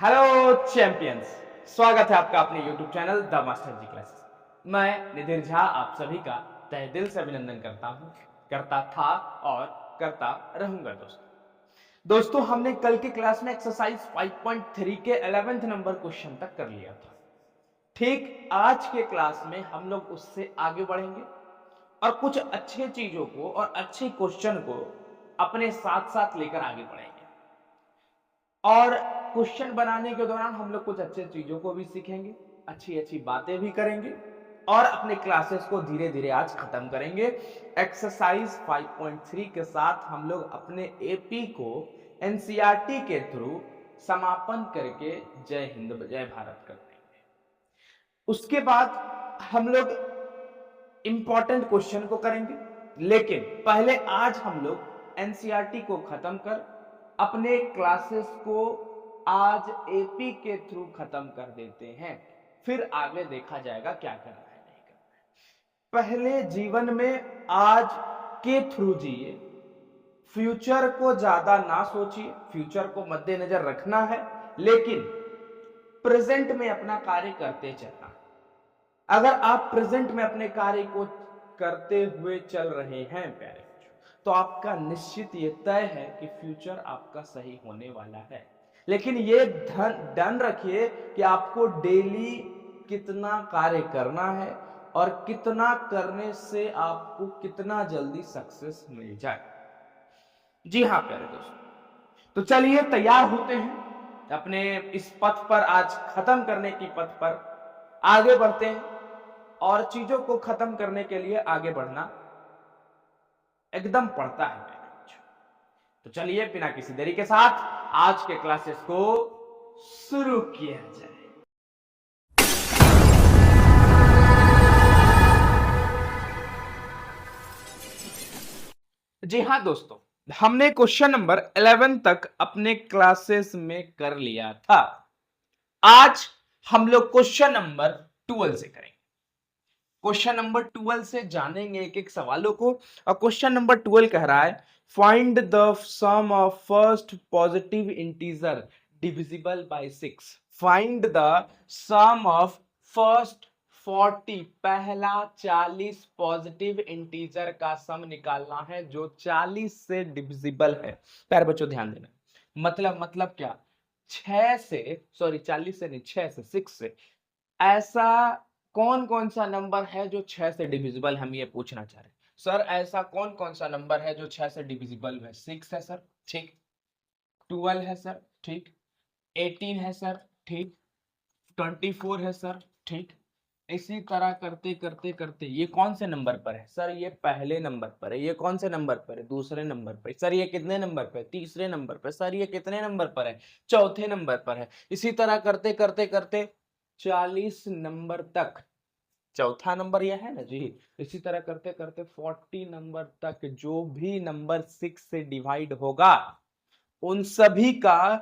Hello champions, स्वागत है आपका अपने YouTube channel the master ji classes. मैं निधिर झा आप सभी का तहे दिल से अभिनंदन करता हूं, करता था और करता रहूंगा। दोस्तों हमने कल की क्लास में एक्सरसाइज 5.3 के 11th नंबर क्वेश्चन तक कर लिया था। ठीक आज के क्लास में हम लोग उससे आगे बढ़ेंगे और कुछ अच्छे चीजों को और अच्छे क्वेश्चन को अपने साथ साथ लेकर आगे बढ़ेंगे। और क्वेश्चन बनाने के दौरान हम लोग कुछ अच्छे चीजों को भी सीखेंगे, अच्छी अच्छी बातें भी करेंगे और अपने क्लासेस को धीरे धीरे आज खत्म करेंगे। एक्सरसाइज 5.3 के साथ हम लोग अपने एपी को एनसीईआरटी के थ्रू समापन करके जय हिंद जय भारत कर देंगे। उसके बाद हम लोग इंपॉर्टेंट क्वेश्चन को करेंगे, लेकिन पहले आज हम लोग एनसीईआरटी को खत्म कर अपने क्लासेस को आज एपी के थ्रू खत्म कर देते हैं। फिर आगे देखा जाएगा क्या करना है नहीं करना है। पहले जीवन में आज के थ्रू जिए, फ्यूचर को ज्यादा ना सोचिए, फ्यूचर को मद्देनजर रखना है, लेकिन प्रेजेंट में अपना कार्य करते चलना है। अगर आप प्रेजेंट में अपने कार्य को करते हुए चल रहे हैं प्यारे बच्चों, तो आपका निश्चित ये तय है कि फ्यूचर आपका सही होने वाला है। लेकिन ये ध्यान रखिए कि आपको डेली कितना कार्य करना है और कितना करने से आपको कितना जल्दी सक्सेस मिल जाए। जी हाँ प्यारे दोस्तों, तो चलिए तैयार होते हैं अपने इस पथ पर, आज खत्म करने की पथ पर आगे बढ़ते हैं। और चीजों को खत्म करने के लिए आगे बढ़ना एकदम पड़ता है मेरे बच्चों। तो चलिए बिना किसी देरी के साथ आज के क्लासेस को शुरू किया जाए। जी हाँ दोस्तों, हमने क्वेश्चन नंबर 11 तक अपने क्लासेस में कर लिया था। आज हम लोग क्वेश्चन नंबर 12 से करेंगे। क्वेश्चन नंबर 12 से जानेंगे एक एक सवालों को। और क्वेश्चन नंबर 12 कह रहा है, find the sum of first positive integer divisible by 6। Find the sum of first 40, पहला 40 पॉजिटिव इंटीजर का सम निकालना है जो 40 से डिविजिबल है। प्यारे बच्चों ध्यान देना, मतलब क्या, 6 से, सॉरी 40 से नहीं, 6 से, 6 से ऐसा कौन कौन सा नंबर है जो 6 से डिविजिबल, हम ये पूछना चाह रहे हैं। सर ऐसा कौन कौन सा नंबर है जो 6 से डिविजिबल है? 6 है सर, ठीक। 12 है सर, ठीक। 18 है सर, ठीक। 24 है सर, ठीक। इसी तरह करते करते करते ये कौन से नंबर पर है? सर ये पहले नंबर पर है। ये कौन से नंबर पर है? दूसरे नंबर पर। सर ये कितने नंबर पर? तीसरे नंबर पर। सर ये कितने नंबर पर है? चौथे नंबर पर है। इसी तरह करते करते करते 40 नंबर तक, चौथा नंबर यह है ना जी। इसी तरह करते करते 40 नंबर तक जो भी नंबर 6 से डिवाइड होगा उन सभी का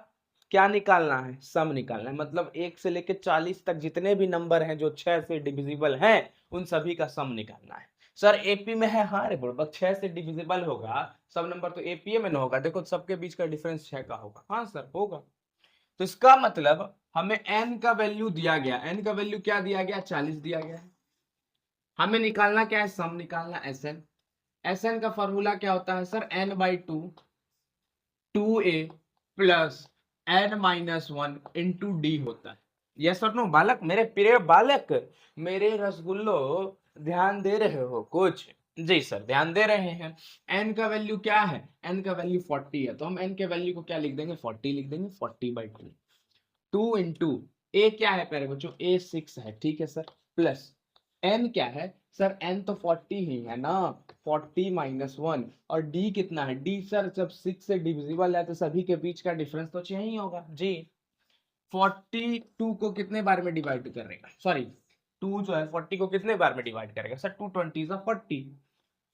क्या निकालना है? सम निकालना है। मतलब 1 से लेकर 40 तक जितने भी नंबर हैं जो 6 से डिविजिबल हैं उन सभी का सम निकालना है। सर एपी में है, हाँ रे बुड़बक, 6 से डिविजिबल होगा, सब नंबर तो एपीए में ना होगा। देखो सबके बीच का डिफरेंस 6 का होगा। हाँ सर होगा। तो इसका मतलब हमें n का वैल्यू दिया गया, n का वैल्यू क्या दिया गया? 40 दिया गया है। हमें निकालना क्या है? सम निकालना। एसएन, एसएन का फॉर्मूला क्या होता है sir? n by 2 2a plus n minus 1 into d होता है। यस और नो बालक, मेरे प्रिय बालक, मेरे रसगुल्लो, ध्यान दे रहे हो कुछ? जी सर ध्यान दे रहे हैं। n का वैल्यू क्या है? n का वैल्यू 40 है, तो हम n के वैल्यू को क्या लिख देंगे? 40 लिख देंगे। 40 बाई 2, 2 इंटू ए क्या है प्यारे बच्चों? ए 6 है, ठीक है सर। प्लस n क्या है सर? n तो 40 ही है ना, 40 माइनस 1। और d कितना है? d सर जब 6 से डिविजिबल है तो सभी के बीच का डिफरेंस तो 6 ही होगा जी। 42 को कितने बार में डिवाइड करेगा? सॉरी 2 जो है 40 को कितने बार में डिवाइड करेगा सर? 2 20 40,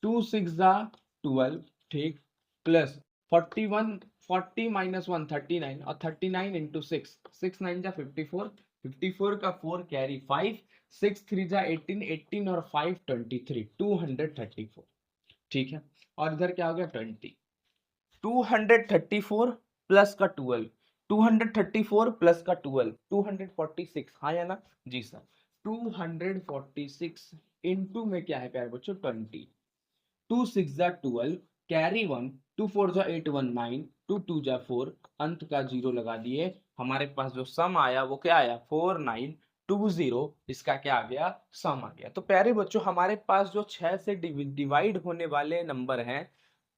2 6 12, ठीक। प्लस 41, 40 माइनस 1 39, और 39 इंटू 6, 6 9 54, 54 का 4 कैरी 5, 6 3 18, 18 और 5 23, 234, ठीक है। और इधर क्या हो गया? 20, 234 प्लस का 12, 234 प्लस का 12 246, हाँ या ना जी सर। 246 इंटू में क्या है प्यारे बच्चों 20, 2 6 जा 12, कैरी 1, 2 4 जा 8 1 9, 2 2 जा 4, अंत का 0 लगा दिए। हमारे पास जो सम आया वो क्या आया 4920, इसका क्या आ गया सम आ गया। तो प्यारे बच्चों हमारे पास जो 6 से डिवाइड होने वाले नंबर हैं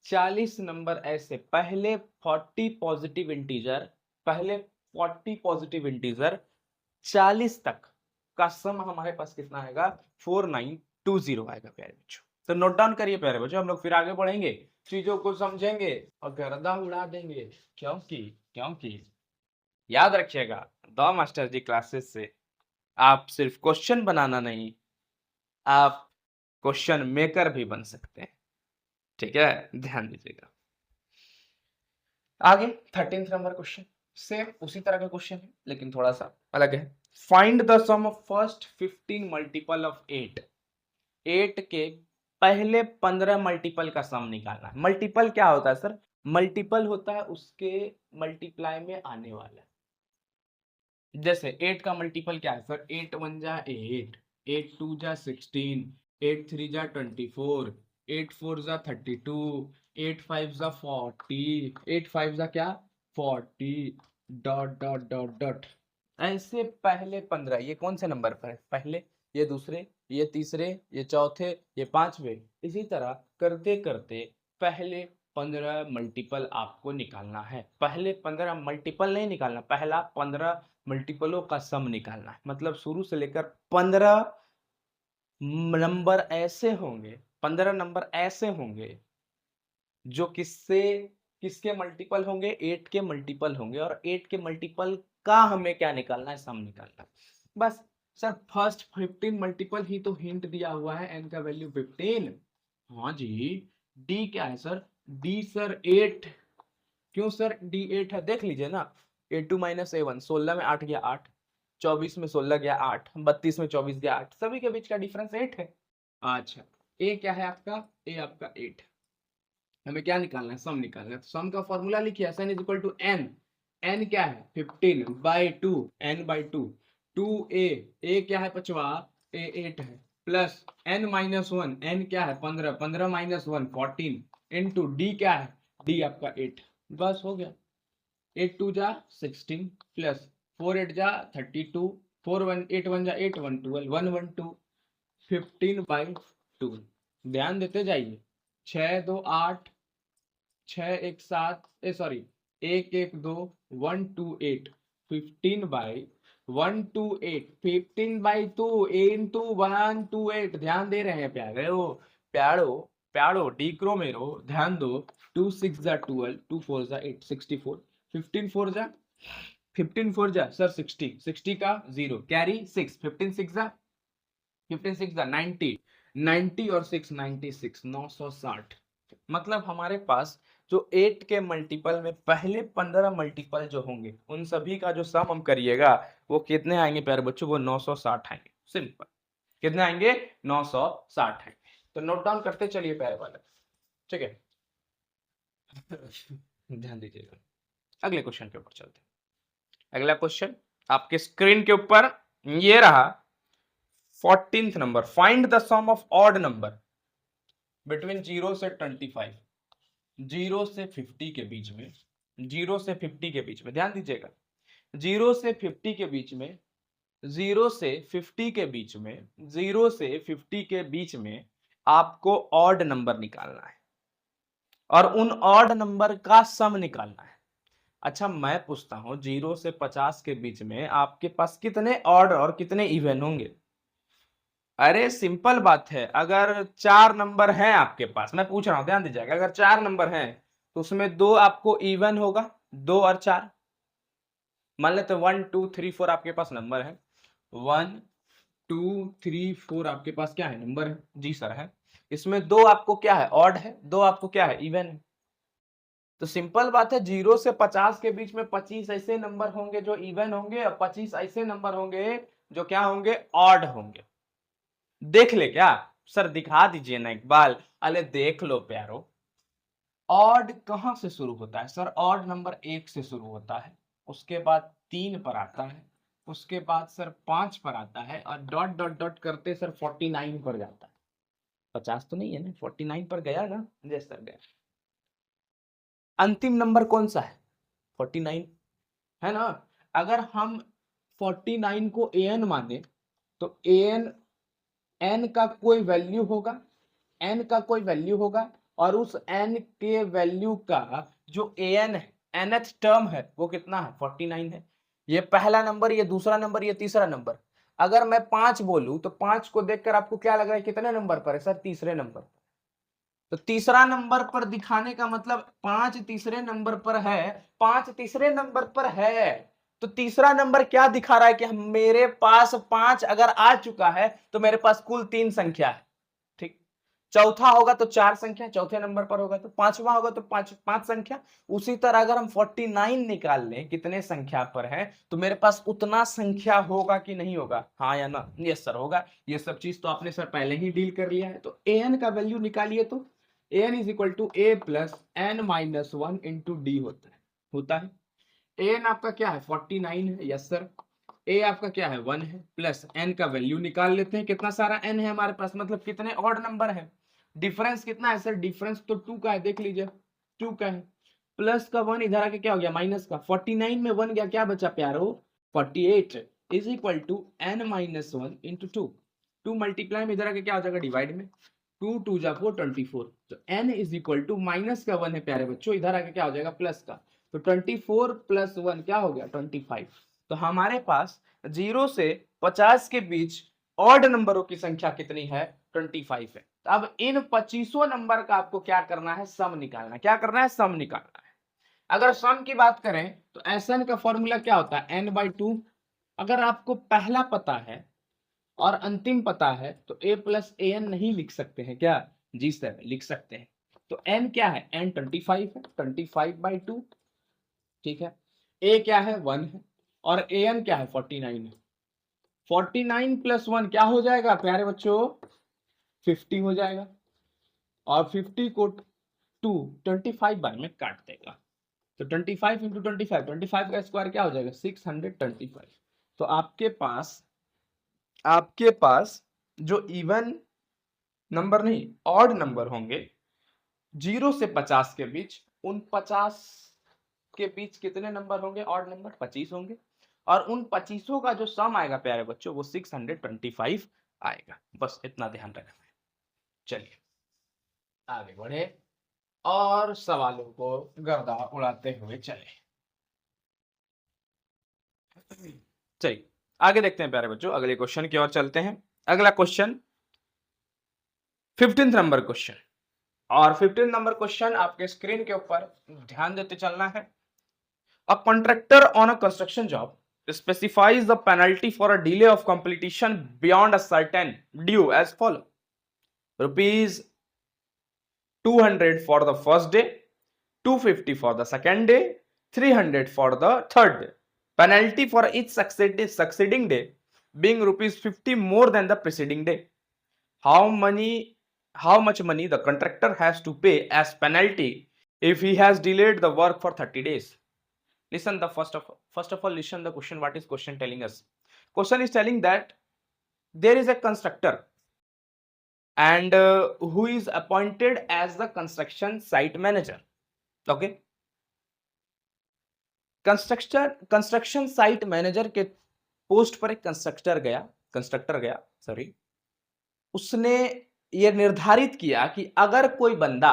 40 नंबर ऐसे, पहले 40 पॉजिटिव इंटीजर, पहले 40 पॉजिटिव इंटीजर 40 तक का सम हमारे पास कितना आएगा 4920 आएगा प्यारे बच्चों। तो नोट डाउन करिए प्यारे बच्चों, हम लोग फिर आगे बढ़ेंगे, चीजों को समझेंगे और गर्दा उड़ा देंगे, क्योंकि क्योंकि याद रखिएगा द मास्टर जी क्लासेस से आप सिर्फ क्वेश्चन बनाना नहीं, आप क्वेश्चन मेकर भी बन सकते हैं, ठीक है, ध्यान दीजिएगा। आगे 13th नंबर क्वेश्चन, सेम उसी तरह का क्वेश्चन है लेकिन थोड़ा सा अलग है। Find the sum of first 15 multiple of 8, 8 के पहले 15 मल्टीपल का सम निकालना है। मल्टीपल क्या होता है सर, मल्टीपल होता है उसके मल्टीप्लाई में आने वाला। जैसे 8 का मल्टीपल क्या है सर, 8 1 जा 8, 8 2 जा 16, 8 3 जा 24, 8 4 जा 32, 8 5 जा 40, 8 5 जा क्या 40, डॉट डॉट डॉट डॉट, ऐसे पहले 15, ये कौन से नंबर पर है, पहले, ये दूसरे, ये तीसरे, ये चौथे, ये पांचवे, इसी तरह करते करते पहले 15 मल्टीपल आपको निकालना है। पहले 15 मल्टीपल नहीं निकालना, पहला 15 मल्टीपलों का सम निकालना है। मतलब शुरू से लेकर 15 नंबर ऐसे होंगे, 15 नंबर ऐसे होंगे जो किससे किसके मल्टीपल होंगे, 8 के मल्टीपल होंगे, और 8 के मल्टीपल का हमें क्या निकालना है, सम निकालना है। बस सर फर्स्ट 15 मल्टीपल ही तो हिंट दिया हुआ है, n का वैल्यू 15। हाँ जी, d क्या है सर, d सर 8, क्यों सर d 8 है, देख लीजिए ना, a2 माइनस a1, 16 में 8 गया 8, 24 में 16 गया 8, 32 में 24 गया 8, सभी के बीच का डिफरेंस 8 है। अच्छा a क्या है आपका, a आपका 8, हमें क्या निकालना है, सम निकालना है। तो सम का फॉर्मूला लिखिए, n is equal to n, n क्या है 15 by 2, N by 2, 2a, a क्या है पचवा, a 8 है, प्लस n माइनस 1, n क्या है 15, 15 माइनस 1 14, इनटू d क्या है, d आपका 8, बस हो गया। 8 2 जा 16 प्लस 4 8 जा 32, 4 1 8 1 जा 8 1 12, 1 1 2, 15 बाई 2, ध्यान देते जाइए, 6 2 8, 6 1 7, सॉरी 1 1 2 1 2 8, 15 बाई 1 2 8, 15 बाई 2 इंटू 1 2 8, ध्यान दे रहे हैं प्यारे हो, प्यारो प्यारो डीक्रो मेरो, ध्यान दो, 2 6 जा 12, 2 4 जा 8, 64, 15 4 जा 15 4 जा सर 60, 60 का 0 कैरी 6, 15 6 जा 15 6 जा 90, 90 और 6 96, 960। मतलब हमारे पास जो 8 के मल्टीपल में पहले 15 मल्टीपल जो होंगे उन सभी का जो सम हम करिएगा वो कितने आएंगे प्यारे बच्चों, वो 960 आएंगे। सिंपल, कितने आएंगे 960 आएंगे। तो नोट डाउन करते चलिए प्यारे वाले, ठीक है। ध्यान दीजिएगा, अगले क्वेश्चन के ऊपर चलते हैं। अगला क्वेश्चन आपके स्क्रीन के ऊपर ये रहा, 14th number, find the sum of odd number between 0 से 25, 0 से 50 के बीच में, 0 से 50 के बीच में, ध्यान दीजिएगा 0 से 50 के बीच में, 0 से 50 के बीच में, 0 से 50 के बीच में आपको ऑड नंबर निकालना है और उन ऑड नंबर का सम निकालना है। अच्छा मैं पूछता हूं 0 से 50 के बीच में आपके पास कितने ऑड और कितने इवन होंगे? अरे सिंपल बात है, अगर 4 नंबर हैं आपके पास, मैं पूछ रहा हूं ध्यान दीजिएगा, अगर 4 नंबर हैं तो उसमें 2 आपको इवन होगा, 2 और 4, मान लेते 1 2 3 4 आपके पास नंबर है, 1 2 3 4 आपके पास क्या है नंबर है, जी सर है। इसमें 2 आपको क्या है ऑड है, 2 आपको क्या है इवन है। तो सिंपल बात है 0 से 50 के बीच में 25 ऐसे नंबर होंगे जो इवन होंगे और 25 ऐसे नंबर होंगे जो क्या होंगे, ऑड होंगे। देख ले क्या सर, दिखा दीजिए ना इकबाल, अरे देख लो प्यारो, ऑड कहां से शुरू होता है सर, ऑड नंबर 1 से शुरू होता है, उसके बाद 3 पर आता है, उसके बाद सर 5 पर आता है और डॉट डॉट डॉट करते सर 49 पर जाता है। 50 तो नहीं है ना, 49 पर गया ना? यस सर गया। अंतिम नंबर कौन सा है? 49 है ना। अगर हम 49 को an माने तो an n का कोई वैल्यू होगा, n का कोई वैल्यू होगा और उस n के वैल्यू का जो an है, nth टर्म है, वो कितना है? 49 है। ये पहला नंबर, ये दूसरा नंबर, ये तीसरा नंबर। अगर मैं 5 बोलूं तो 5 को देखकर आपको क्या लग रहा है कितने नंबर पर है? सर तीसरे नंबर पर। तो तीसरा नंबर पर दिखाने का मतलब 5 तीसरे नंबर पर है, 5 तीसरे नंबर पर है। तो तीसरा नंबर क्या दिखा रहा है कि मेरे पास 5 अगर आ चुका है तो मेरे पास कुल 3 संख्या है। ठीक, चौथा होगा तो 4 संख्या, चौथे नंबर पर होगा तो पांचवा होगा तो 5 संख्या। उसी तरह अगर हम 49 निकाल लें कितने संख्या पर है तो मेरे पास उतना संख्या होगा कि नहीं होगा? हाँ या ना? यस सर होगा। ये सब चीज तो आपने सर पहले ही डील कर लिया है। तो an का वैल्यू निकालिए तो an is equal to a plus n minus 1 into d होता है। an आपका क्या है? 49 है। Yes sir. a आपका क्या है? 1 है। प्लस n का वैल्यू निकाल लेते हैं, कितना सारा n है हमारे पास, मतलब कितने ऑड नंबर है। डिफरेंस कितना है सर? डिफरेंस तो 2 का है, देख लीजिए 2 का है। प्लस का 1 इधर आके क्या हो गया? माइनस का। 49 में 1 गया, क्या बचा प्यारो? 48 is equal to n minus 1 into 2। 2 multiply में इधर आके क्या हो जाएगा? डिवाइड में। 2 2 जा 4 24। तो n is equal to minus का 1 है प्यारे बच्चों, इधर आके क्या हो जाएगा? प्लस का। तो 24 प्लस 1 क्या हो गया? 25। तो हमारे पास 0 से 50 के बीच ऑड नंबरों की संख्या कितनी है? 25 है। अब इन 25 नंबर का आपको क्या करना है? सम निकालना। क्या करना है? सम निकालना है। अगर सम की बात करें तो Sn का फॉर्मूला क्या होता है? n/2। अगर आपको पहला पता है और अंतिम पता है तो a प्लस an नहीं लिख सकते हैं क्या? जी सर लिख सकते हैं। तो n क्या है? n 25 है, 25/2। ठीक है। a क्या है? 1 है और an क्या है? 49 है। 49 प्लस 1 क्या हो जाएगा प्यारे बच्चों? 50 हो जाएगा। और 50 को 25 बार में काट देगा तो 25 इंटू 25, 25 का स्क्वायर क्या हो जाएगा? 625। तो आपके पास जो इवन नंबर नहीं ऑड नंबर होंगे 0 से 50 के बीच, उन 50 के बीच कितने नंबर होंगे? ऑड नंबर 25 होंगे। और उन 25 का जो सम आएगा प्यारे बच्चों वो 625 आएगा। बस इतना ध्यान रखना है। चलिए आगे बढ़े और सवालों को गर्दा उड़ाते हुए चले। चलिए आगे देखते हैं प्यारे बच्चों, अगले क्वेश्चन की ओर चलते हैं। अगला क्वेश्चन 15 नंबर क्वेश्चन, और 15 नंबर क्वेश्चन आपके स्क्रीन के ऊपर ध्यान देते चलना है। A contractor on a construction job specifies the penalty for a delay of completion beyond a certain due as follows: rupees 200 for the first day, 250 for the second day, 300 for the third day. Penalty for each succeeding day being rupees 50 more than the preceding day. How much money the contractor has to pay as penalty if he has delayed the work for 30 days? Listen the first of all listen the question. What is question telling us? Question is telling that there is a constructor and who is appointed as the construction site manager. Okay, construction site manager के post पर एक constructor गया sorry. उसने ये निर्धारित किया कि अगर कोई बंदा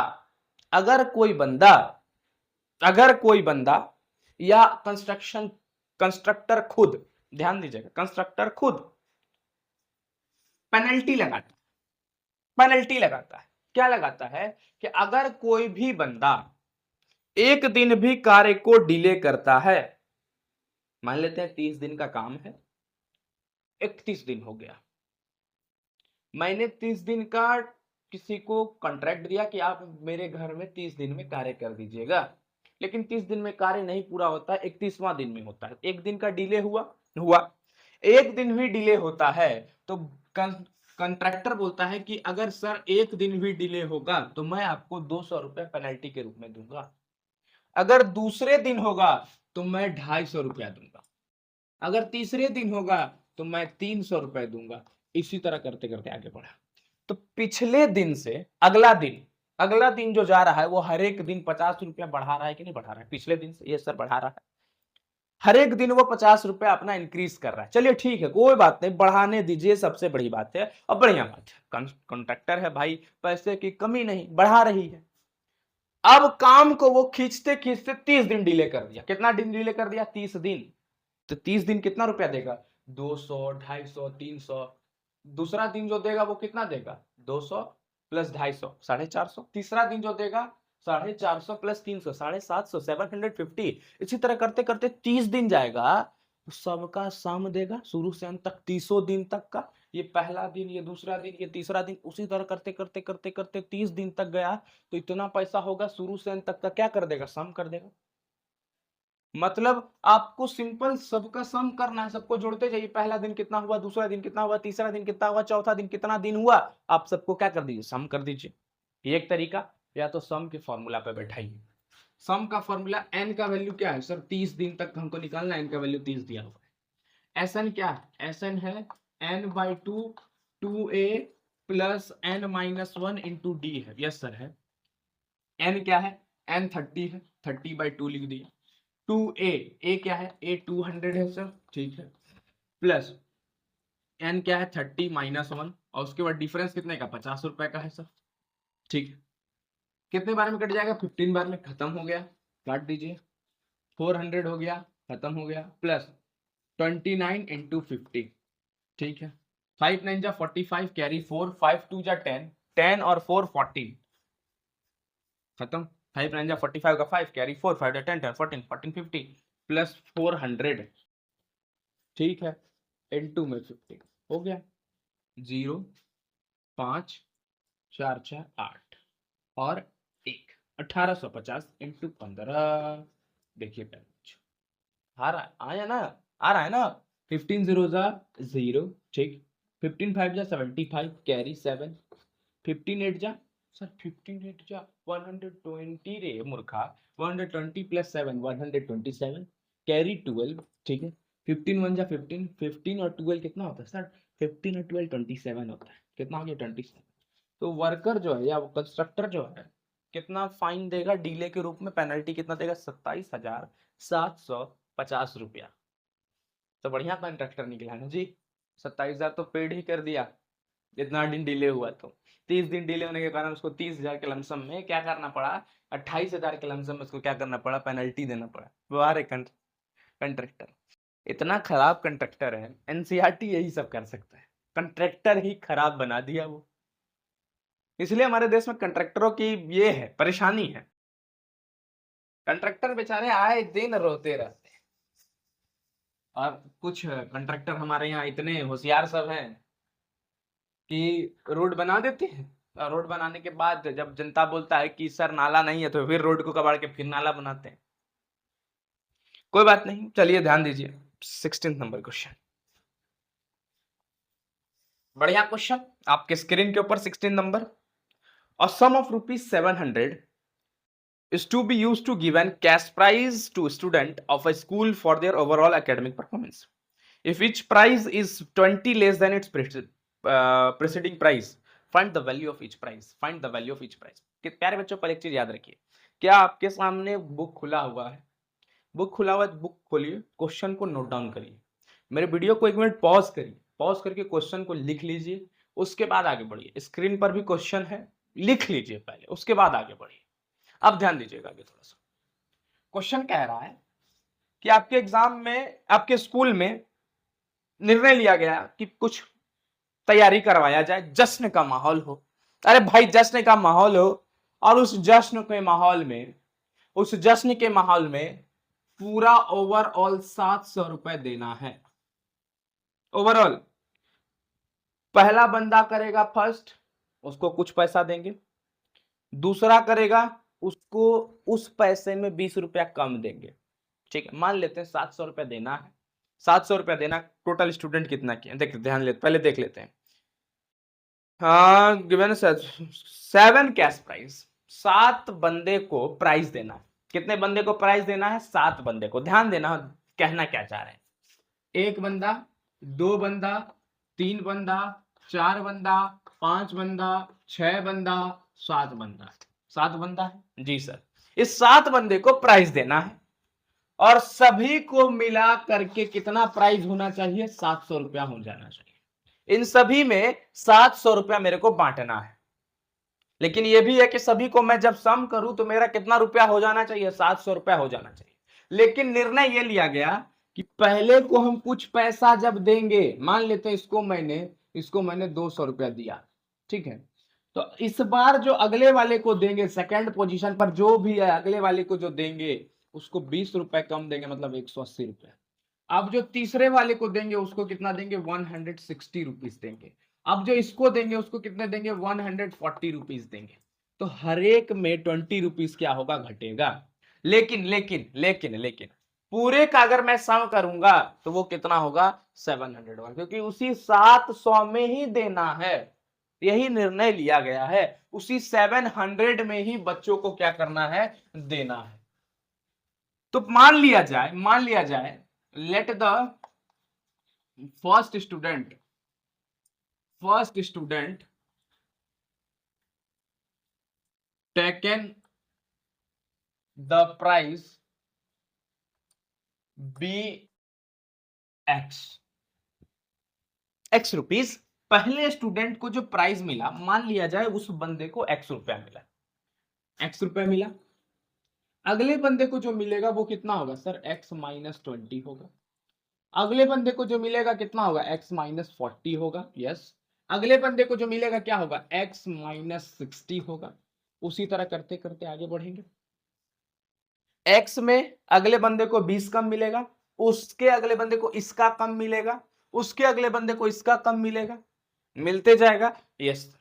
या कंस्ट्रक्टर खुद, ध्यान दीजिएगा, कंस्ट्रक्टर खुद पेनल्टी लगाता है। क्या लगाता है? कि अगर कोई भी बंदा एक दिन भी कार्य को डिले करता है, मान लेते हैं 30 दिन का काम है, 31 दिन हो गया, मैंने 30 दिन का किसी को कॉन्ट्रैक्ट दिया कि आप मेरे घर में 30 दिन में कार्य कर दीजिएगा, लेकिन 30 दिन में कार्य नहीं पूरा होता है, 31वां दिन में होता है। एक दिन का डिले हुआ एक दिन भी डिले होता है तो कॉन्ट्रैक्टर बोलता है कि अगर सर एक दिन भी डिले होगा तो मैं आपको 200 रुपए पेनल्टी के रूप में दूंगा। अगर दूसरे दिन होगा तो मैं 250 रुपया दूंगा। अगर तीसरे दिन होगा तो मैं 300 रुपए दूंगा। इसी तरह करते करते आगे बढ़ा। तो पिछले दिन से अगला दिन जो जा रहा है वो हर एक दिन 50 रुपया बढ़ा रहा है कि नहीं बढ़ा रहा है? पिछले दिन से ये सर बढ़ा रहा है। हर एक दिन वो 50 रुपया अपना इंक्रीज कर रहा है। चलिए ठीक है, कोई बात नहीं, बढ़ाने दीजिए, सबसे बड़ी बात है और बढ़िया बात है। कॉन्ट्रैक्टर है भाई, पैसे की कमी नहीं, बढ़ा रही है। अब काम को वो खींचते खींचते 30 दिन डिले कर दिया। कितना दिन डिले कर दिया? 30 दिन। तो 30 दिन कितना रुपया देगा? 200, 250, 300। दूसरा दिन जो देगा वो कितना देगा? 200 प्लस 250, 450। तीसरा दिन जो देगा 450 प्लस 300, 750, 750। इसी तरह करते करते 30 दिन जाएगा। सबका सम देगा शुरू से अंत तक, 30 दिन तक का। ये पहला दिन, ये दूसरा दिन, ये तीसरा दिन, उसी तरह करते करते करते करते 30 दिन तक गया। तो इतना पैसा होगा शुरू से अंत तक का, क्या कर देगा? सम कर देगा। मतलब आपको सिंपल सबका सम करना है, सबको जोड़ते जाइए। पहला दिन कितना हुआ, दूसरा दिन कितना हुआ, तीसरा दिन कितना हुआ, चौथा दिन कितना दिन हुआ, आप सबको क्या कर दीजिए? सम कर दीजिए। ये एक तरीका। या तो सम के फॉर्मूला पे बैठाइए। सम का फॉर्मूला, एन का वैल्यू क्या है सर? 30 दिन तक हमको निकालना है, एन का वैल्यू 30 दिया हुआ है। एस एन क्या है? एस एन है n/2 2a plus n-1 into D है। यस सर है। एन क्या है? एन 30 है, 30/2 लिख दिया। 2a, ए क्या है? ए 200 है सर, ठीक है। प्लस एन क्या है? 30-1, और उसके बाद डिफरेंस कितने का? 50 रुपए का है सर, ठीक है। कितने बार में कट जाएगा? 15 बार में। खत्म हो गया, काट दीजिए। 400 हो गया, खत्म हो गया। प्लस 29 इंटू 50, ठीक है। 5 9 जा 45, कैरी 4, 5 2 जा 10, 10 और 4 14, खत्म। 5 9 जा 45 का 5, कैरी 4, 5 जा 10, 10 14, 14 50 प्लस 400, ठीक है, इंटू में 50 हो गया। 0 5 4 4 8 और 1, 1850 इंटू 15। देखिए आ रहा है, आया ना? आ रहा है ना? 15 0 जा 0, ठीक। 15 5 जा 75, कैरी 7। 15 8 जा सर, 15 8 जा 120 रे मूर्खा। 120 प्लस 7 127, कैरी 12, ठीक है। 15 1 जा 15, 15 और 12 कितना होता है सर? 15 और 12 27 होता है। कितना हो गया? 27। तो वर्कर जो है या कंस्ट्रक्टर जो है कितना फाइन देगा डीले के रूप में? पेनल्टी कितना देगा? 27,750 रुपया। तो बढ़िया कंट्रैक्टर निकला ना जी। 27,000 तो पेड ही कर दिया, इतना दिन डिले हुआ तो। 30 दिन डिले होने के कारण उसको 30,000 के लमसम में क्या करना पड़ा? 28,000 के लमसम में उसको क्या करना पड़ा? पेनल्टी देना पड़ा। वाह रे कंट्रैक्टर, इतना खराब कंट्रैक्टर है। एनसीईआरटी यही सब कर सकता है, कंट्रैक्टर ही खराब बना दिया वो। इसलिए हमारे देश में कंट्रैक्टरों की ये है परेशानी है। कंट्रैक्टर बेचारे आए दिन रोते रहते हैं। और कुछ कंट्रैक्टर हमारे यहाँ इतने होशियार सब हैं कि रोड बना देते हैं, और रोड बनाने के बाद जब जनता बोलता है कि सर नाला नहीं है, तो फिर रोड को कबाड़ के फिर नाला बनाते हैं। कोई बात नहीं, चलिए ध्यान दीजिए। 16 नंबर क्वेश्चन, बढ़िया क्वेश्चन आपके स्क्रीन के ऊपर। 16 number, a sum of rupees 700 is to be used to give an cash prize to student of a school for their overall academic performance. If each prize is 20 less than its preceding prize, find the value of each prize. Find the value of each prize. प्यारे बच्चों, पहले एक चीज याद रखिए, क्या आपके सामने बुक खुला हुआ है? बुक खुला हुआ है, बुक खोलिए, क्वेश्चन को नोट डाउन करिए। मेरे वीडियो को 1 मिनट पॉज करिए, पॉज करके क्वेश्चन को लिख लीजिए, उसके बाद आगे बढ़िए। स्क्रीन पर भी क्वेश्चन है, लिख लीजिए पहले, उसके बाद आगे बढ़िए। अब ध्यान दीजिएगा आगे थोड़ा सा। क्वेश्चन कह रहा है कि आपके एग्जाम में, आपके स्कूल में निर्णय लिया गया कि कुछ तैयारी करवाया जाए, जश्न का माहौल हो। अरे भाई, जश्न का माहौल हो, और उस जश्न के माहौल में, उस जश्न के माहौल में पूरा ओवरऑल 700 रुपए देना है। ओवरऑल पहला बंदा करेगा फर्स्ट, उसको कुछ पैसा देंगे। दूसरा करेगा, उसको उस पैसे में 20 रुपया कम देंगे। ठीक है, मान लेते हैं 700 रुपया देना है। 700 रुपया देना, टोटल स्टूडेंट कितना किया देख, ध्यान ले, पहले देख लेते हैं। हाँ, गिवन 7 कैश प्राइस, 7 बंदे को प्राइस देना है। कितने बंदे को प्राइज देना है? 7 बंदे को। ध्यान देना कहना क्या चाह रहे हैं। 1 बंदा, 2 बंदा, 3 बंदा, 4 बंदा, 5 बंदा, 6 बंदा, 7 बंदा। 7 बंदा है जी सर। इस 7 बंदे को प्राइज देना है और सभी को मिला करके कितना प्राइज होना चाहिए? 700 रुपया हो जाना चाहिए। इन सभी में 700 रुपया मेरे को बांटना है, लेकिन यह भी है कि सभी को मैं जब सम करूं तो मेरा कितना रुपया हो जाना चाहिए? 700 रुपया हो जाना चाहिए। लेकिन निर्णय यह लिया गया कि पहले को हम कुछ पैसा जब देंगे, मान लेते हैं इसको मैंने 200 रुपया दिया, ठीक है, तो इस बार जो अगले वाले को देंगे सेकंड पोजीशन पर जो भी है, अगले वाले को जो देंगे उसको 20 रुपए कम देंगे, मतलब 180 रुपए। अब जो तीसरे वाले को देंगे उसको कितना देंगे? 160 रुपीज देंगे। अब जो इसको देंगे उसको कितने देंगे? 140 रुपीज देंगे। तो हर एक में 20 रुपीज क्या होगा? घटेगा। लेकिन लेकिन लेकिन लेकिन पूरे का अगर मैं सम करूंगा तो वो कितना होगा? 700 होगा, क्योंकि उसी 700 में ही देना है। यही निर्णय लिया गया है, उसी 700 में ही बच्चों को क्या करना है? देना है। तो मान लिया जाए let the first student taken the price be x rupees. पहले स्टूडेंट को जो प्राइस मिला, मान लिया जाए उस बंदे को एक्स रुपया मिला। अगले बंदे को जो मिलेगा वो कितना होगा सर? x माइनस 20 होगा। अगले बंदे को जो मिलेगा कितना होगा? x माइनस 40 होगा। यस। अगले बंदे को जो मिलेगा क्या होगा? x माइनस 60 होगा। उसी तरह करते करते आगे बढ़ेंगे। x में अगले बंदे को 20 कम मिलेगा, उसके अगले बंदे को इसका कम मिलेगा, उसके अगले बंदे को इसका कम मिलेगा, मिलते जाएगा। यस।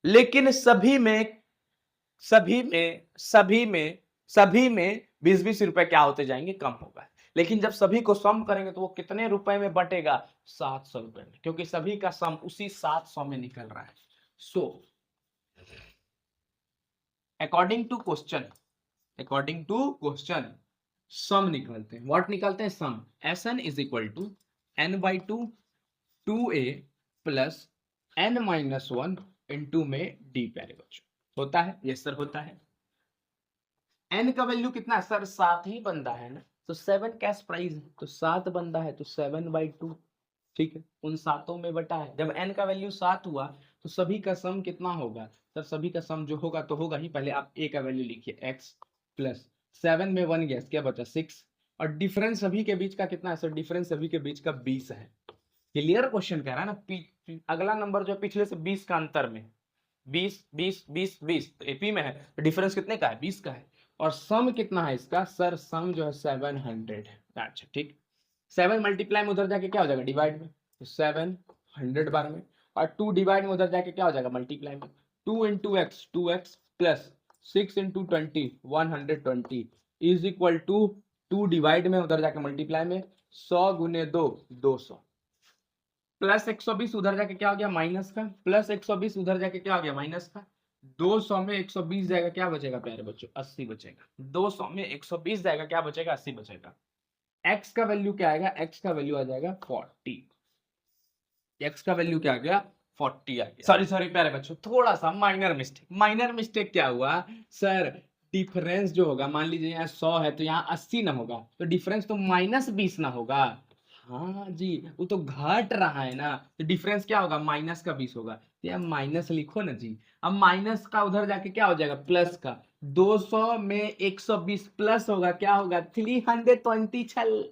लेकिन सभी में 20-20 रुपए क्या होते जाएंगे? कम होगा। लेकिन जब सभी को सम करेंगे तो वो कितने रुपए में बटेगा? 700 रुपए में, क्योंकि सभी का सम उसी 700 में निकल रहा है। So according to question sum निकालते हैं। व्हाट निकालते हैं? Sum. Sn is equal to n/2 2a plus n-1 into में d प्यारे बच्चों। होता है? यस सर होता है। n का वैल्यू कितना है सर? 7 ही बंदा है ना, तो 7 कैश प्राइस है, तो 7 बंदा है तो 7/2, ठीक है, उन 7 में बटा है। जब n का वैल्यू 7 हुआ तो सभी का सम कितना होगा सर? सभी का सम जो होगा तो होगा ही, पहले आप a का वैल्यू लिखिए x प्लस 7 में 1 गया, क्या बचा? 6, और डिफरेंस सभी के बीच का कितना है सर? डिफरेंस सभी के बीच का 20 है। क्लियर क्वेश्चन कह रहा है ना। अगला नंबर जो पिछले से 20 का अंतर में 20 तो एपी में है, तो डिफरेंस कितने का है? 20 का है। और सम कितना है इसका सर? सम जो है 700 है। अच्छा ठीक, 7 मल्टीप्लाई में उधर जाके क्या हो जाएगा? डिवाइड में, तो 700 बार में, और 2 डिवाइड में उधर जाके क्या हो जाएगा? मल्टीप्लाई में। 2 into x 2x plus 6 into 20 120 is equal to 2 divide में उधर जाके मल्टीप्लाई में 100 गुने 2 200 प्लस 120 उधर जाके क्या हो गया? माइनस का, प्लस 120 उधर जाके क्या हो गया? माइनस का। 200 में 120 जाएगा, क्या बचेगा प्यारे बच्चों? 80 बचेगा। 200 में 120 जाएगा, क्या बचेगा? 80 बचेगा। x का वैल्यू क्या आएगा? x का वैल्यू आ जाएगा 40। x का वैल्यू क्या आ गया? 40 आ गया। सॉरी प्यारे बच्चों, थोड़ा सा माइनर मिस्टेक क्या हुआ सर? डिफरेंस जो होगा, मान लीजिए यहाँ 100 है तो यहाँ 80 ना होगा, तो डिफरेंस तो -20 ना होगा। हाँ जी, वो तो घट रहा है ना, तो डिफरेंस क्या होगा? -20 होगा। तो यहाँ माइनस लिखो ना जी। अब माइनस का उधर जाके क्या हो जाएगा? प्लस का। 200 में 120 प्लस होगा, क्या होगा? 320 छल।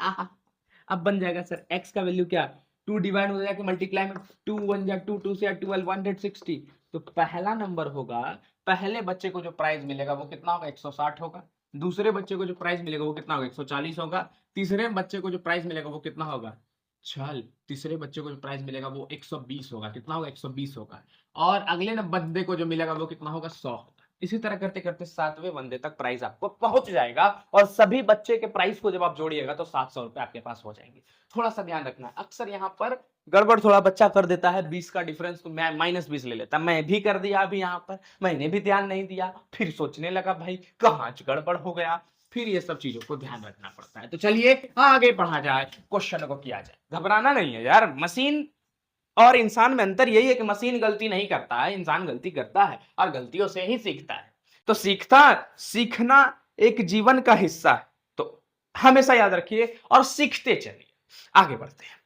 अब बन जाएगा सर x का वैल्यू क्या? 2 डिवाइड हो जाके मल्टीप्लाई में 2 1 जा 2 2 से 12 160। तो पहला नंबर होगा, पहले बच्चे को जो प्राइस मिलेगा वो कितना होगा? 160 होगा। दूसरे बच्चे को जो प्राइस मिलेगा वो कितना होगा? 140 होगा। तीसरे बच्चे को जो प्राइस मिलेगा वो कितना होगा? चल, तीसरे बच्चे को जो प्राइस मिलेगा वो 120 होगा। कितना होगा? 120 होगा। और अगले बंदे को जो मिलेगा वो कितना होगा? 100 होगा। इसी तरह करते करते 7वें वनडे तक प्राइस आपको पहुंच जाएगा और सभी बच्चे के प्राइस को जब आप जोड़िएगा तो 700 रुपए आपके पास हो जाएंगे। थोड़ा सा ध्यान रखना है, अक्सर यहाँ पर गड़बड़ थोड़ा बच्चा कर देता है, 20 का डिफरेंस तो मैं -20 ले लेता, मैं भी कर दिया अभी यहाँ पर, मैंने भी ध्यान नहीं दिया, फिर सोचने लगा भाई कहाँ गड़बड़ हो गया, फिर ये सब चीजों को ध्यान रखना पड़ता है। तो चलिए आगे बढ़ा जाए, क्वेश्चन को किया जाए। घबराना नहीं है यार, मशीन और इंसान में अंतर यही है कि मशीन गलती नहीं करता है, इंसान गलती करता है और गलतियों से ही सीखता है। तो सीखना एक जीवन का हिस्सा है, तो हमेशा याद रखिए और सीखते चलिए। आगे बढ़ते हैं।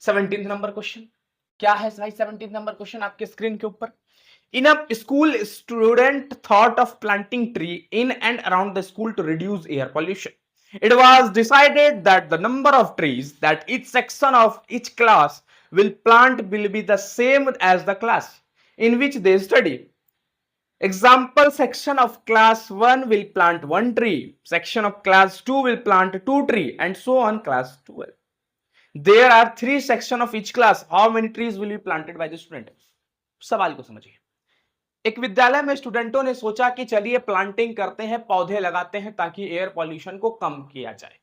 17 नंबर क्वेश्चन क्या है भाई? 17 नंबर क्वेश्चन आपके स्क्रीन के ऊपर। In a school, student thought of planting tree in and around the school to reduce air pollution. It was decided that the number of trees that each section of each class will plant will be the same as the class in which they study. Example, section of class 1 will plant 1 tree, section of class 2 will plant 2 tree, and so on class 12. There are 3 sections of each class. How many trees will be planted by the student? सवाल को समझिए। एक विद्यालय में स्टूडेंटों ने सोचा कि चलिए प्लांटिंग करते हैं, पौधे लगाते हैं ताकि एयर पॉल्यूशन को कम किया जाए।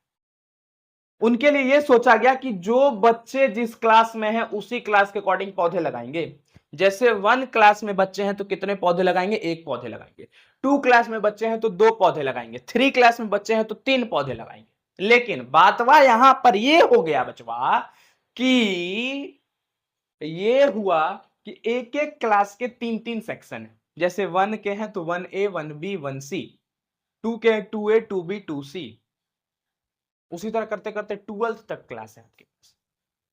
उनके लिए यह सोचा गया कि जो बच्चे जिस क्लास में हैं उसी क्लास के अकॉर्डिंग पौधे लगाएंगे। जैसे 1 क्लास में बच्चे हैं तो कितने पौधे लगाएंगे? 1 पौधे लगाएंगे। 2 क्लास में बच्चे हैं तो 2 पौधे लगाएंगे। 3 क्लास में बच्चे हैं तो 3 पौधे लगाएंगे। लेकिन बातवा यहां पर यह हो गया बचवा कि ये हुआ कि एक एक क्लास के 3-3 सेक्शन है। जैसे 1 के हैं तो 1A 1B 1C, 2 के हैं 2A 2B 2C, उसी तरह करते करते 12th तक क्लास है आपके पास।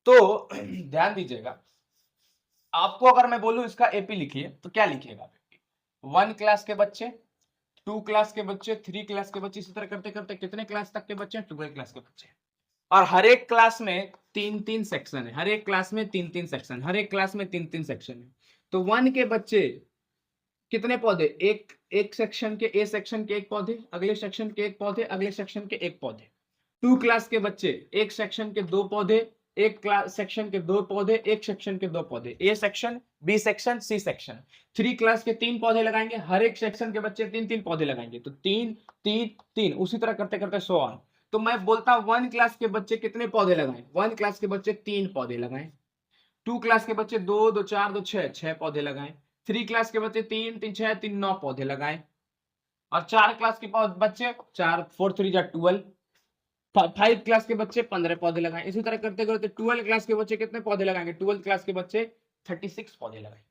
तो ध्यान दीजिएगा, आपको अगर मैं बोलूं इसका एपी लिखिए तो क्या लिखिएगा? 1 क्लास के बच्चे, 2 क्लास के बच्चे, 3 क्लास के बच्चे, इसी तरह करते करते कितने क्लास तक के बच्चे? 12 क्लास के बच्चे। और हर एक क्लास में 3-3 सेक्शन है, हर एक क्लास में 3-3 सेक्शन, हर एक क्लास में 3-3 सेक्शन है। तो 1 के बच्चे कितने पौधे? एक सेक्शन के, ए सेक्शन के 1 पौधे, अगले सेक्शन के 1 पौधे, अगले सेक्शन के 1 पौधे। 2 क्लास के बच्चे एक सेक्शन के 2 पौधे, एक क्लास सेक्शन के 2 पौधे, एक सेक्शन के 2 पौधे, A section, B section, C section. 3 class के 3 पौधे लगाएंगे, हर एक सेक्शन के बच्चे 3-3 पौधे लगाएंगे, तो 3-3-3, उसी तरह करते करते सो ऑन। तो मैं बोलता हूं 1 क्लास के बच्चे कितने पौधे लगाएं? 1 क्लास के बच्चे 3 पौधे लगाएं। 2 क्लास के बच्चे 2 2 4 2 6 6 पौधे लगाएं। 3 क्लास के बच्चे 3 3 6 3 9 पौधे लगाएं। और 4 क्लास के बच्चे 4 4 3 जा 12, 5 क्लास के बच्चे 15 पौधे लगाएं। इसी तरह करते करते 12 क्लास के बच्चे कितने पौधे लगाएंगे? 12 क्लास के बच्चे 36 पौधे लगाएंगे।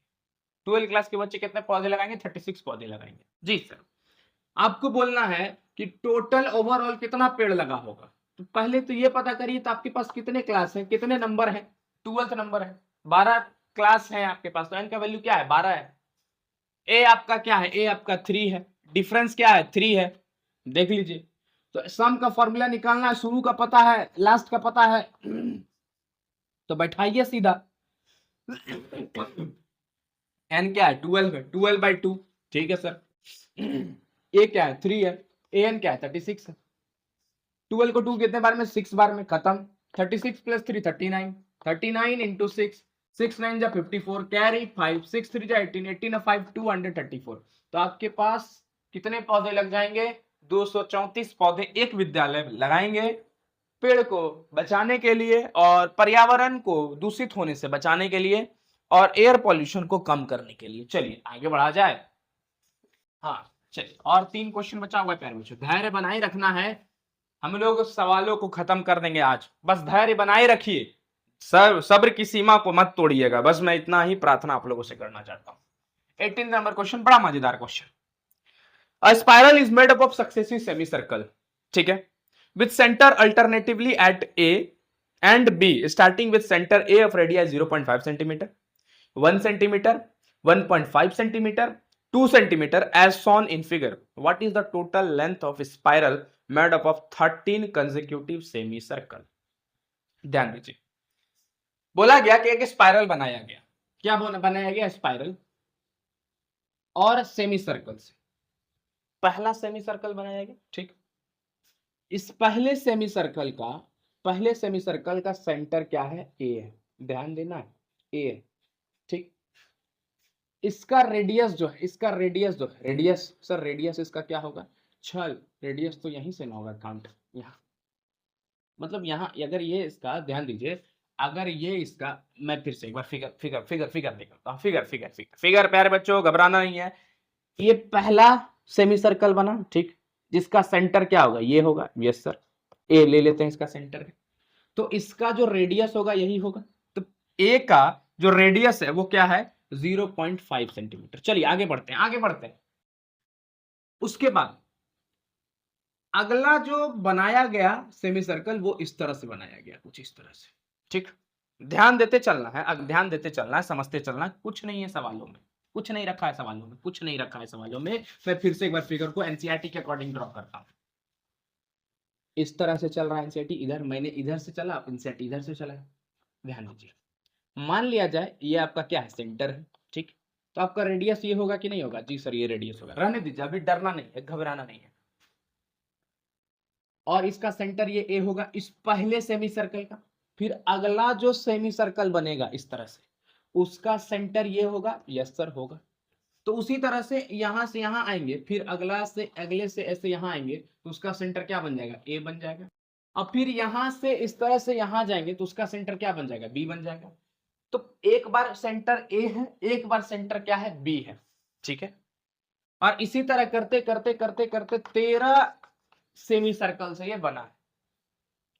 12 क्लास के बच्चे कितने पौधे लगाएंगे? 36 पौधे लगाएंगे। जी सर, आपको बोलना है कि टोटल ओवरऑल कितना पेड़ लगा होगा। तो पहले तो ये पता करिए तो आपके पास कितने क्लास है, कितने नंबर है? 12th नंबर है, 12 क्लास है आपके पास, तो एन का वैल्यू क्या है? 12 है। ए आपका क्या है? ए आपका 3 है, डिफरेंस क्या है? 3 है। देख लीजिए, तो सम का फॉर्मूला निकालना है, शुरू का पता है, लास्ट का पता है, तो बैठाइए सीधा। एन क्या है? 12 है, 12/2, ठीक है सर। ए क्या है? 3 है, ए एन क्या है? 36 है। 12 को 2 कितने बार में? 6 बार में, खत्म। 36 + 3 39, 39 × 6, 6 9 जा 54, कैरी 5, 6 3 जा 18, 18 5 234। तो आपके पास कितने पौधे लग जाएंगे? 234 पौधे एक विद्यालय में लगाएंगे पेड़ को बचाने के लिए और पर्यावरण को दूषित होने से बचाने के लिए और एयर पॉल्यूशन को कम करने के लिए। चलिए आगे बढ़ा जाए। हाँ चलिए, और 3 क्वेश्चन बचा हुआ है प्यारे बच्चों, धैर्य बनाए रखना है। हम लोग सवालों को खत्म कर देंगे आज, बस धैर्य बनाए रखिए, सब्र की सीमा को मत तोड़िएगा, बस मैं इतना ही प्रार्थना आप लोगों से करना चाहता हूं। 18 नंबर क्वेश्चन, बड़ा मजेदार question. A spiral is made up of successive semi circle, ठीक है, with centre alternatively at A and B, starting with centre A of radius 0.5 centimetre, 1 centimetre, 1.5 centimetre, 2 centimetre as shown in figure. What is the total length of a spiral made up of 13 consecutive semicircle? ध्यान दीजिए, बोला गया कि एक spiral बनाया गया। क्या बनाया गया? स्पाइरल और सेमी सर्कल से। पहला सेमी सर्कल बनाया गया, ठीक। इस पहले सेमी सर्कल का सेंटर क्या है? ए है, ध्यान देना, ए है, ठीक। इसका रेडियस जो है, इसका रेडियस जो है, रेडियस सर रेडियस इसका क्या होगा, छल रेडियस तो यहीं से ना होगा, काउंट यहाँ, मतलब यहाँ अगर ये इसका ध्यान दीजिए, अगर ये इसका, मैं फिर से एक बार फिगर फिगर फिगर फिगर निकलता हूँ, फिगर फिगर फिगर फिगर, प्यारे बच्चों घबराना नहीं है। ये पहला सेमी सर्कल बना, ठीक, जिसका सेंटर क्या होगा, ये होगा, यस सर, ए ले लेते हैं इसका सेंटर, तो इसका जो रेडियस होगा यही होगा, तो ए का जो रेडियस है वो क्या है, 0.5 सेंटीमीटर। चलिए आगे बढ़ते हैं, आगे बढ़ते हैं। उसके बाद अगला जो बनाया गया सेमी सर्कल वो इस तरह से बनाया गया, कुछ इस तरह से, ठीक, ध्यान देते चलना है, ध्यान देते चलना है, समझते चलना है, कुछ नहीं है सवालों में, कुछ नहीं रखा है सवालों में, कुछ नहीं रखा है सवालों में। मैं फिर से एक बार फिगर को एनसीईआरटी के अकॉर्डिंग ड्रॉ करता हूं। इस तरह से चल रहा है एनसीईआरटी, इधर मैंने इधर से चला, एनसीईआरटी इधर से चला, ध्यान दीजिए। मान लिया जाए ये आपका क्या है, सेंटर है, ठीक, तो आपका रेडियस ये होगा कि नहीं होगा, जी सर ये रेडियस होगा, रहने दीजिए, अभी डरना नहीं है, घबराना नहीं है। और इसका सेंटर ये ए होगा इस पहले सेमी सर्कल का, फिर अगला जो सेमी सर्कल बनेगा इस तरह से, उसका सेंटर ये होगा, यस सर होगा। तो उसी तरह से यहां आएंगे, फिर अगला से अगले से ऐसे यहां आएंगे, तो उसका सेंटर क्या बन जाएगा, ए बन जाएगा। अब फिर यहां से इस तरह से यहां जाएंगे तो उसका सेंटर क्या बन जाएगा, बी बन जाएगा। तो एक बार सेंटर ए है, एक बार सेंटर क्या है, बी है, ठीक है। और इसी तरह करते करते करते करते 13 सेमी सर्कल से ये बना है।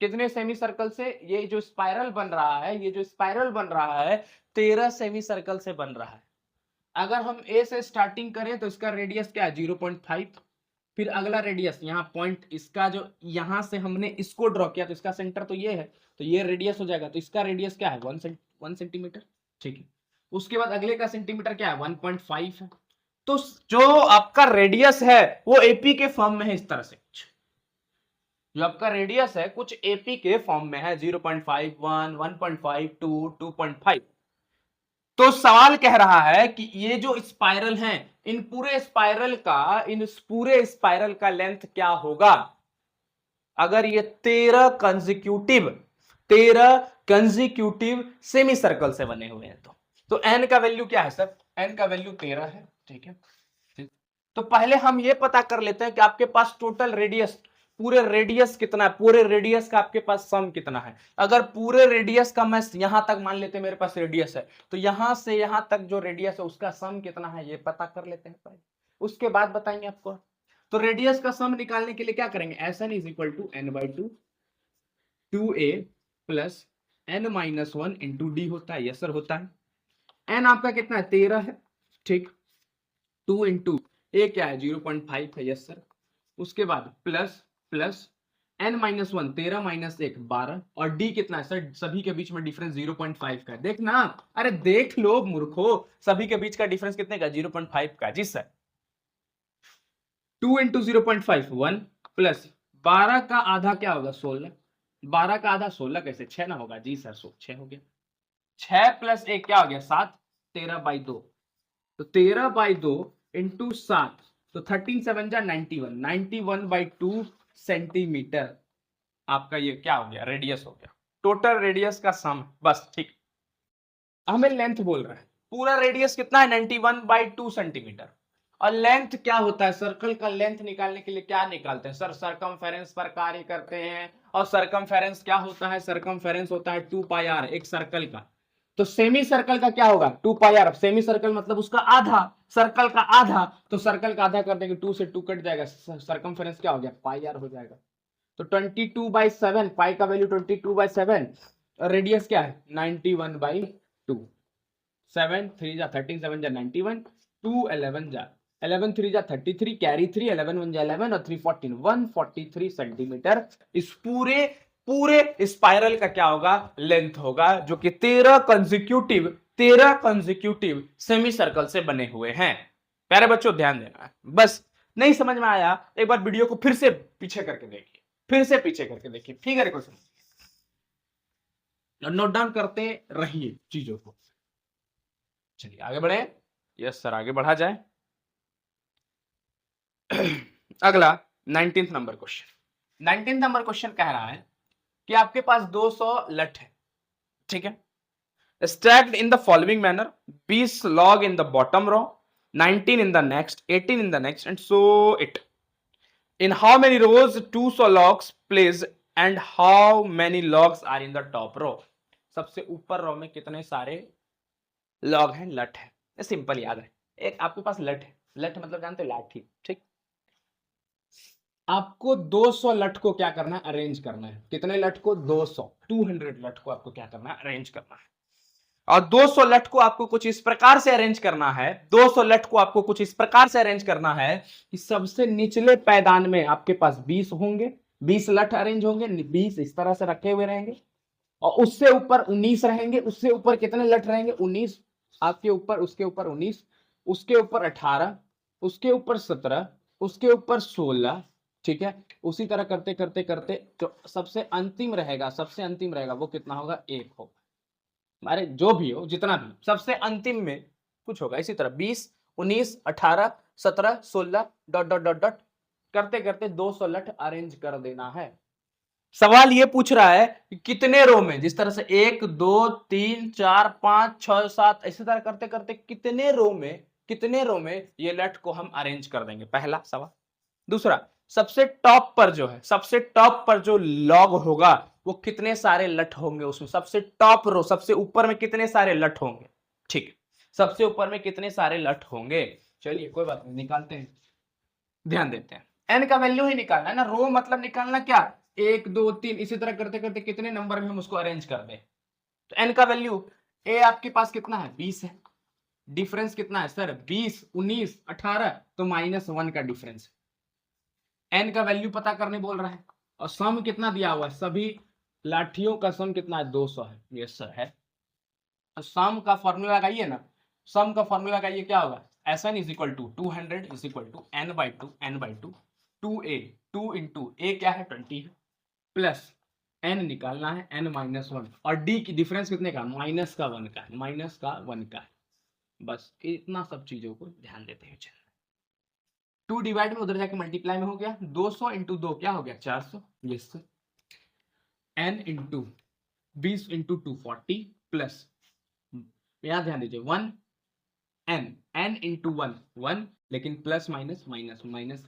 कितने सेमी सर्कल से, ये जो स्पाइरल बन रहा है, ये जो स्पाइरल बन रहा है 13 सेमी सर्कल से बन रहा है। अगर हम ए से स्टार्टिंग करें तो इसका रेडियस क्या है, 0.5, फिर अगला रेडियस यहाँ पॉइंट, इसका जो यहां से हमने इसको ड्रॉ किया तो इसका सेंटर तो ये है, तो ये रेडियस हो जाएगा, तो इसका रेडियस क्या है, 1 सेंटीमीटर, ठीक है। उसके बाद अगले का सेंटीमीटर क्या है, 1.5 है। तो जो आपका रेडियस है वो एपी के फॉर्म में है, इस तरह से जो आपका रेडियस है कुछ एपी के फॉर्म में है, 0.5, 1, 1.5, 2, 2.5। तो सवाल कह रहा है कि ये जो स्पाइरल हैं, इन पूरे स्पाइरल का लेंथ क्या होगा, अगर ये 13 कंजिक्यूटिव सेमी सर्कल से बने हुए हैं तो एन का वैल्यू क्या है सर, एन का वैल्यू 13 है, ठीक है। तो पहले हम ये पता कर लेते हैं कि आपके पास टोटल रेडियस, पूरे रेडियस कितना है, पूरे रेडियस का आपके पास सम कितना है। अगर पूरे रेडियस का मैं यहां तक मान लेते हैं मेरे पास रेडियस है, तो यहां से यहां तक जो रेडियस है उसका सम कितना है ये पता कर लेते हैं पहले, उसके बाद बताएंगे आपको। तो रेडियस का सम निकालने के लिए क्या करेंगे, Sn is equal to n/2 2a plus n-1 into d होता है, यस सर होता है। n आपका कितना है, 13 है, ठीक, 2 इंटू ए क्या है, 0.5 है, यस सर। उसके बाद प्लस प्लस n-1, 13 माइनस 1 12, और डी कितना है सर, सभी के बीच में डिफरेंस 0.5 का है, देखना, अरे देख लो मूर्खो, सभी के बीच का डिफरेंस कितने का, 0.5 का, जी सर। 2 इंटू 0.5 1 प्लस 12 का आधा क्या होगा, 16, 12 का आधा 16 कैसे, 6 ना होगा, जी सर 6 हो गया, 6 प्लस 1 क्या हो गया 7, 13/2, तो 13/2 इंटू 7, तो 13 7 जा 91, 91/2 सेंटीमीटर आपका ये क्या हो गया, रेडियस हो गया, टोटल रेडियस का सम, बस ठीक। हमें लेंथ बोल रहा है, पूरा रेडियस कितना है, 91/2 सेंटीमीटर। और लेंथ क्या होता है, सर्कल का लेंथ निकालने के लिए क्या निकालते हैं सर, सरकमफेरेंस पर कार्य करते हैं। और सरकमफेरेंस क्या होता है, सरकमफेरेंस होता है 2πr एक सर्कल का। तो सेमी सर्कल का क्या होगा, 2πr, सेमी सर्कल मतलब उसका आधा, सर्कल का आधा, तो सर्कल का आधा कर देंगे, 2 से 2 कट जाएगा, सरकमफेरेंस क्या हो गया, πr हो जाएगा। तो 22/7, पाई का वैल्यू 22/7, रेडियस क्या है 91/2, 7 3 जा 13 7 जा 91, 2 11 जा 11 3 जा 33, कैरी 3, 11 1 जा 11 और 3 14, 143 सेंटीमीटर इस पूरे पूरे स्पाइरल का क्या होगा, लेंथ होगा, जो कि 13 कंजिक्यूटिव सेमी सर्कल से बने हुए हैं। प्यारे बच्चों ध्यान देना है, बस नहीं समझ में आया एक बार वीडियो को फिर से पीछे करके देखिए, फिर से पीछे करके देखिए, फिगर को समझिए, नोट डाउन करते रहिए चीजों को। चलिए आगे बढ़े, यस सर आगे बढ़ा जाए। अगला 19th number question, 19th number question कह रहा है कि आपके पास 200 लठ है, ठीक है, stacked in the following manner: 20 log in the bottom row, 19 in the next, 18 in the next, and so it. In how many rows 2 logs placed and how many logs are in the top row? सबसे ऊपर रो में कितने सारे log हैं, लट है। Simple याद है, एक आपके पास लट है, लट मतलब जानते हो लाठी, ठीक। आपको 200 लट को क्या करना है, अरेंज करना है। कितने लट को, 200, 200 लट को आपको क्या करना है, अरेंज करना है। और 200 लट को आपको कुछ इस प्रकार से अरेंज करना है, 200 लट को आपको कुछ इस प्रकार से अरेंज करना है कि सबसे निचले पैदान में आपके पास 20 होंगे, 20 लट अरेंज होंगे, 20 इस तरह से रखे हुए रहेंगे, और उससे ऊपर 19 रहेंगे। उससे ऊपर कितने लट रहेंगे, 19 आपके ऊपर, उसके ऊपर 19, उसके ऊपर 18, उसके ऊपर 17, उसके ऊपर 16, ठीक है। उसी तरह करते करते करते जो सबसे अंतिम रहेगा, सबसे अंतिम रहेगा वो कितना होगा, 1 होगा। अरे जो भी हो, जितना भी, सबसे अंतिम में कुछ होगा। इसी तरह 20, 19, 18, 17, 16 डॉट डॉट डॉट डॉट करते करते 200 लट अरेंज कर देना है। सवाल ये पूछ रहा है कि कितने रो में, जिस तरह से 1 2 3 4 5 6 7 इसी तरह करते करते कितने रो में, कितने रो में ये लट को हम अरेंज कर देंगे, पहला सवाल। दूसरा, सबसे टॉप पर जो है, सबसे टॉप पर जो लॉग होगा वो कितने सारे लट होंगे उसमें, सबसे टॉप रो, सबसे ऊपर में कितने सारे लट होंगे, ठीक। सबसे ऊपर में कितने सारे लट होंगे, चलिए कोई बात नहीं, निकालते हैं, ध्यान देते हैं। एन का वैल्यू ही निकालना है ना, रो मतलब निकालना क्या, 1 2 3 इसी तरह करते करते कितने नंबर में हम उसको अरेंज कर दें। तो एन का वैल्यू, ए आपके पास कितना है, 20 है। डिफरेंस कितना है सर, 20 19 18, तो -1 का डिफरेंस। एन का वैल्यू पता करने बोल रहा है, और सम कितना दिया हुआ है, सभी लाठियों का सम कितना है, 200 है। यस सर है। सम का फॉर्मूला लगाइए ना, सम का फॉर्मूला लगाइए, क्या होगा, Sn is equal to 200 is equal to n/2 2a, 2 into a क्या है, 20 है, प्लस n निकालना है n-1, और d की डिफरेंस कितने का, -1 का है, -1 का है। बस इतना सब चीजों को ध्यान देते हुए चलना। 2 डिवाइड में उधर जाके मल्टीप्लाई में हो गया, 200 इंटू 2 क्या हो गया, 400। Yes sir. n into 20 into 2 40, plus यहां ध्यान दीजिए 1 n इंटू 1 1, लेकिन plus minus minus minus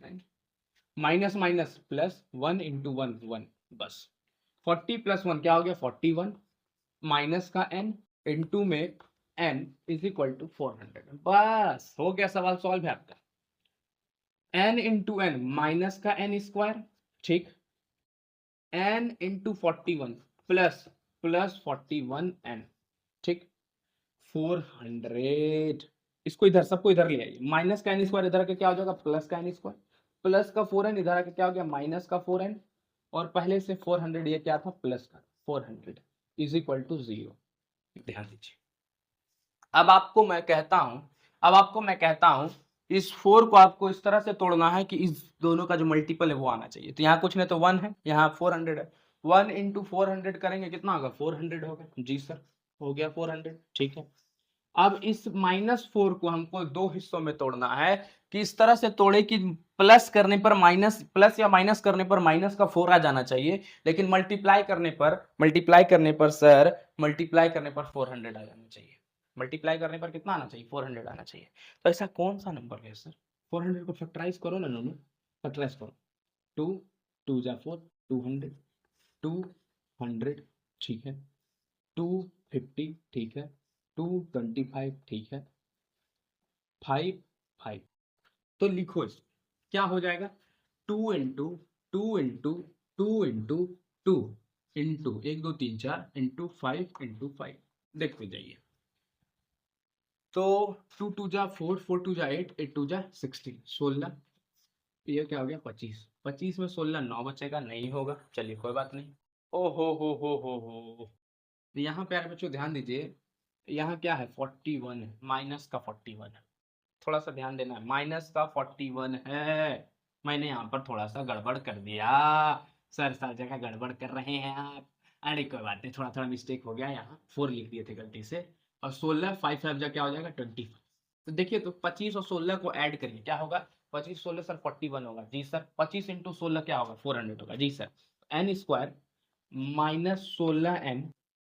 minus minus plus 1 into 1 1, बस 40 प्लस 1 क्या हो गया, 41, माइनस का n इंटू में n इज इक्वल टू 400। बस हो गया, सवाल सॉल्व है आपका। n इंटू एन माइनस का n स्क्वायर, ठीक, n into 41 plus plus 41n, ठीक, 400। इसको इधर, सबको इधर ले आइए, माइनस का n स्क्वायर इधर का क्या हो जाएगा, प्लस का n स्क्वायर, प्लस का 4n इधर का क्या हो गया, माइनस का 4n, और पहले से 400 ये क्या था, प्लस का 400 इज इक्वल टू 0। ध्यान दीजिए। अब आपको मैं कहता हूं, अब आपको मैं कहता हूं, इस 4 को आपको इस तरह से तोड़ना है कि इस दोनों का जो मल्टीपल है वो आना चाहिए। तो यहाँ कुछ नहीं तो 1 है, यहाँ 400 है, 1 इंटू 400 करेंगे कितना होगा, 400 होगा। जी सर, हो गया 400, ठीक है। अब इस -4 को हमको दो हिस्सों में तोड़ना है, कि इस तरह से तोड़े कि प्लस करने पर माइनस, प्लस या माइनस करने पर माइनस का 4 आ जाना चाहिए, लेकिन मल्टीप्लाई करने पर, मल्टीप्लाई करने पर सर, मल्टीप्लाई करने पर 400 आ जाना चाहिए। मल्टीप्लाई करने पर कितना आना चाहिए, 400 आना चाहिए। तो ऐसा कौन सा नंबर है सर, 400 को फैक्टराइज करो ना, दोनों फैक्टराइज करो, 2 2 जा 4, 200, 200, ठीक है, 250, ठीक है, 225, ठीक है, 5 5। तो लिखो इस क्या हो जाएगा, 2 into 2 into 2 into 2 into 1 2 3 4 into 5 into 5, देखते जाइए। तो 2 2 जा 4, 4 2 जा 8, 8 2 जा 16, 16, ये क्या हो गया, 25, 25 में 16 9 बचेगा, नहीं होगा, चलिए कोई बात नहीं। ओ हो, तो यहाँ प्यारे बच्चों ध्यान दीजिए, यहाँ क्या है, 41 है, माइनस का 41 है, थोड़ा सा ध्यान देना है, माइनस का 41 है। मैंने यहाँ पर थोड़ा सा गड़बड़ कर दिया, सर सर जगह गड़बड़ कर रहे हैं आप। अरे कोई बात नहीं, थोड़ा थोड़ा मिस्टेक हो गया, यहाँ 4 लिख दिए थे गलती से, और 16 5 5 जा क्या हो जाएगा, 25। तो देखिए, तो 25 और 16 को ऐड करिए, क्या होगा, 25 16 सर 41 होगा, जी सर। 25 इंटू 16 क्या होगा, 400 होगा, जी sir. N square -16n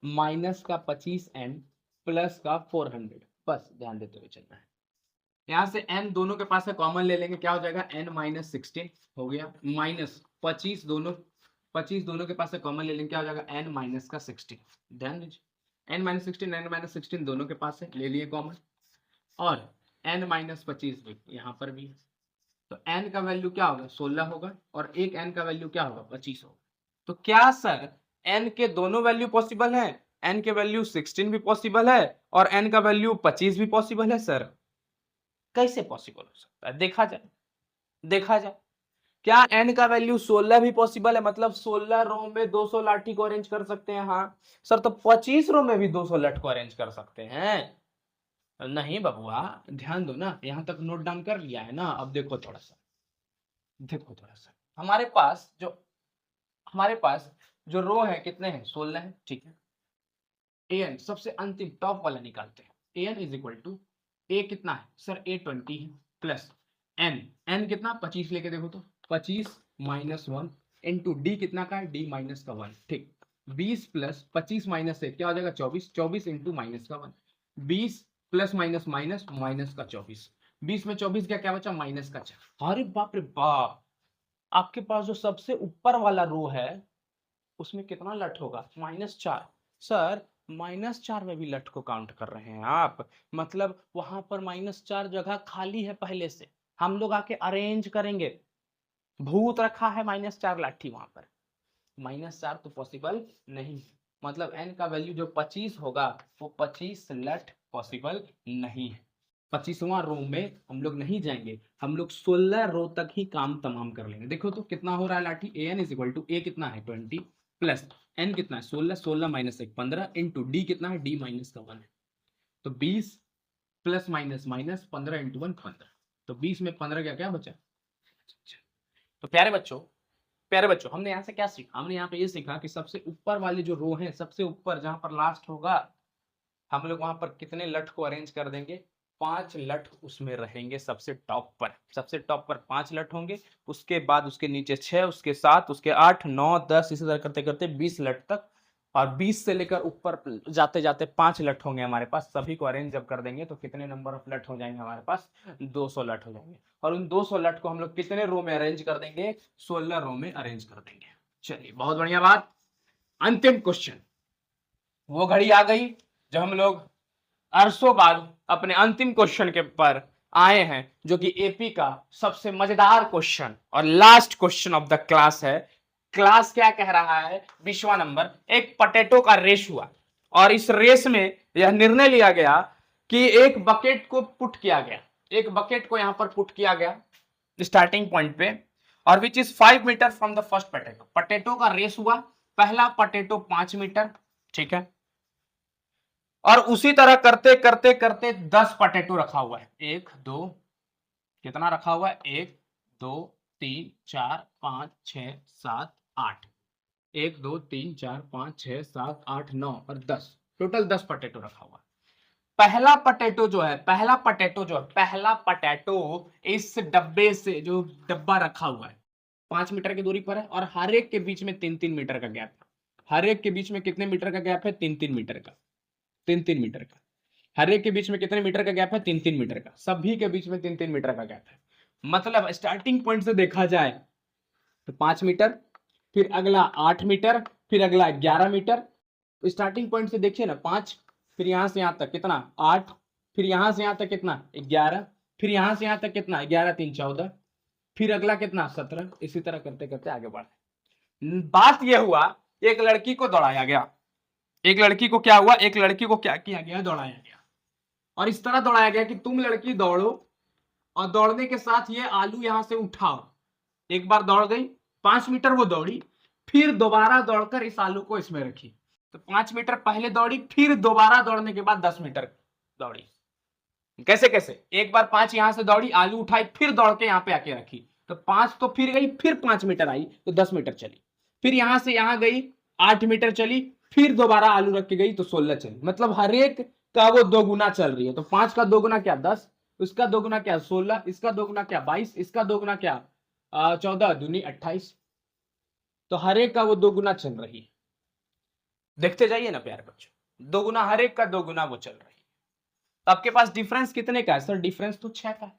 minus का 25n प्लस का 400, बस ध्यान देते हुए चलना है। यहाँ से n दोनों के पास है, कॉमन ले लेंगे, क्या हो जाएगा n माइनस 16 हो गया, माइनस 25 दोनों के पास है, कॉमन ले लेंगे, क्या हो जाएगा n माइनस का 16। ध्यान दीजिए n माइनस 16 n माइनस 16 दोनों के पास है, ले लिए कॉमन, और n माइनस 25 भी यहाँ पर भी है, तो n का वैल्यू क्या होगा 16 होगा, और एक n का वैल्यू क्या होगा 25 होगा। तो क्या सर n के दोनों वैल्यू पॉसिबल है, n के वैल्यू 16 भी पॉसिबल है और n का वैल्यू 25 भी पॉसिबल है सर? कैसे पॉसिबल हो सकता है, देखा जाए। क्या n का वैल्यू 16 भी पॉसिबल है, मतलब 16 रो में 200 लाठी को अरेंज कर सकते हैं? हाँ सर, तो 25 रो में भी 200 लठ को अरेंज कर सकते हैं? नहीं बबुआ, ध्यान दो ना, यहां तक नोट डाउन कर लिया है ना। अब देखो थोड़ा सा, हमारे पास जो रो है कितने हैं 16 है, ठीक है। an सबसे अंतिम टॉप वाला निकालते हैं, an is equal to a कितना है सर, a 20 है, प्लस n कितना 25 लेके देखो तो 25 माइनस 1 इंटू डी कितना का है, d माइनस का 1, ठीक। 20 प्लस 25 माइनस 1 क्या हो जाएगा 24, 24 इंटू माइनस का 1, 20 प्लस माइनस माइनस माइनस का 24, 20 में 24 क्या बचा माइनस का 4। अरे बाप रे बाप, आपके पास जो सबसे ऊपर वाला रो है उसमें कितना लठ होगा -4। सर -4 में भी लठ को काउंट कर रहे हैं आप, मतलब वहां पर -4 जगह खाली है पहले से, हम लोग आके अरेंज करेंगे। भूत रखा है -4 लाठी वहां पर, -4 तो पॉसिबल नहीं, मतलब n का वैल्यू जो 25 होगा वो 25 लठ पॉसिबल नहीं है। 25वां रो में हम लोग नहीं जाएंगे, हम लोग 16 रो तक ही काम तमाम कर लेंगे। देखो तो कितना हो रहा है लाठी, an is equal to a कितना है 20 प्लस n कितना है 16, 16 माइनस 1 15 इंटू डी कितना है d माइनस का 1 है, तो 20 प्लस माइनस माइनस 15 इंटू 1 15, तो 20 में 15 क्या क्या बचा। तो प्यारे बच्चों हमने यहाँ से क्या सीखा, हमने यहाँ पे ये सीखा कि सबसे ऊपर वाली जो रो है, सबसे ऊपर जहां पर लास्ट होगा, हम लोग वहां पर कितने लठ को अरेंज कर देंगे, 5 लठ उसमें रहेंगे सबसे टॉप पर 5 लठ होंगे, उसके बाद उसके नीचे 6, उसके 7, उसके 8 9 10 इसी तरह करते करते 20 लठ तक, और 20 से लेकर ऊपर जाते जाते 5 लठ होंगे हमारे पास। सभी को अरेंज जब कर देंगे तो कितने नंबर ऑफ लठ हो जाएंगे हमारे पास, 200 लठ हो जाएंगे, और उन 200 लठ को हम लोग कितने रो में अरेंज कर देंगे, 16 रो में अरेंज कर देंगे। चलिए बहुत बढ़िया बात। अंतिम क्वेश्चन, वो घड़ी आ गई जब हम लोग अरसों बाद अपने अंतिम क्वेश्चन के पर आए हैं, जो कि एपी का सबसे मजेदार क्वेश्चन और last question of the class है। क्लास क्या कह रहा है, 20वां नंबर, एक पोटैटो का रेस हुआ और इस रेस में यह निर्णय लिया गया कि एक बकेट को पुट किया गया, एक बकेट को यहां पर पुट किया गया स्टार्टिंग पॉइंट पे, और which is 5 metre from the first potato. Potato का रेस हुआ, पहला पोटैटो 5 मीटर, ठीक है, और उसी तरह करते करते करते 10 पोटैटो रखा हुआ है, 1 2, कितना रखा हुआ है 1 2 3 4 5 6 7 8, 1 2 3 4 5 6 7 8 9 और 10, टोटल 10 पोटैटो रखा हुआ है। पहला पोटैटो इस डब्बे से, जो डब्बा रखा हुआ है 5 मीटर की दूरी पर है, और हर एक के बीच में 3-3 मीटर का गैप है। हर एक के बीच में कितने मीटर का गैप है, 3-3 मीटर का, 3-3 मीटर का। हर एक के बीच में कितने मीटर का गैप है, 3-3 मीटर का, सभी के बीच में 3-3 मीटर का गैप है। मतलब स्टार्टिंग पॉइंट से देखा जाए तो 5 मीटर, फिर अगला 8 मीटर, फिर अगला 11 मीटर। स्टार्टिंग पॉइंट से देखिए ना 5, फिर यहां से यहां तक कितना 8, फिर यहां से यहां तक कितना 11, फिर यहां से यहां तक कितना 11 3 14, फिर अगला कितना 17, इसी तरह करते करते आगे बढ़े। बात यह हुआ, एक लड़की को दौड़ाया गया, एक लड़की को क्या हुआ, एक लड़की को क्या किया गया, दौड़ाया गया, और इस तरह दौड़ाया गया कि तुम लड़की दौड़ो और दौड़ने के साथ ये आलू यहां से उठाओ। एक बार दौड़ गई, 5 मीटर वो दौड़ी, फिर दोबारा दौड़कर इस आलू को इसमें रखी, तो 5 मीटर पहले दौड़ी, फिर दोबारा दौड़ने के बाद 10 मीटर दौड़ी। कैसे कैसे, एक बार 5 यहां से दौड़ी, आलू उठाई, फिर दौड़ के यहां पे आके रखी, तो 5 तो फिर गई, फिर 5 मीटर आई तो 10 मीटर चली, फिर यहां से यहां गई 8 मीटर चली, फिर दोबारा आलू रख के गई तो 16 चली। मतलब हर एक का वो 2 गुना चल रही है, तो 5 का 2 गुना क्या 10, उसका 2 गुना क्या 16, इसका 2 गुना क्या 22, इसका 2 गुना क्या 14 दूनी 28, तो हर एक का वो 2 गुना चल रही है। देखते जाइए ना प्यारे बच्चों, दो गुना हर एक का दो गुना वो चल रही है। तो आपके पास डिफरेंस कितने का है सर? डिफरेंस तो 6 का है।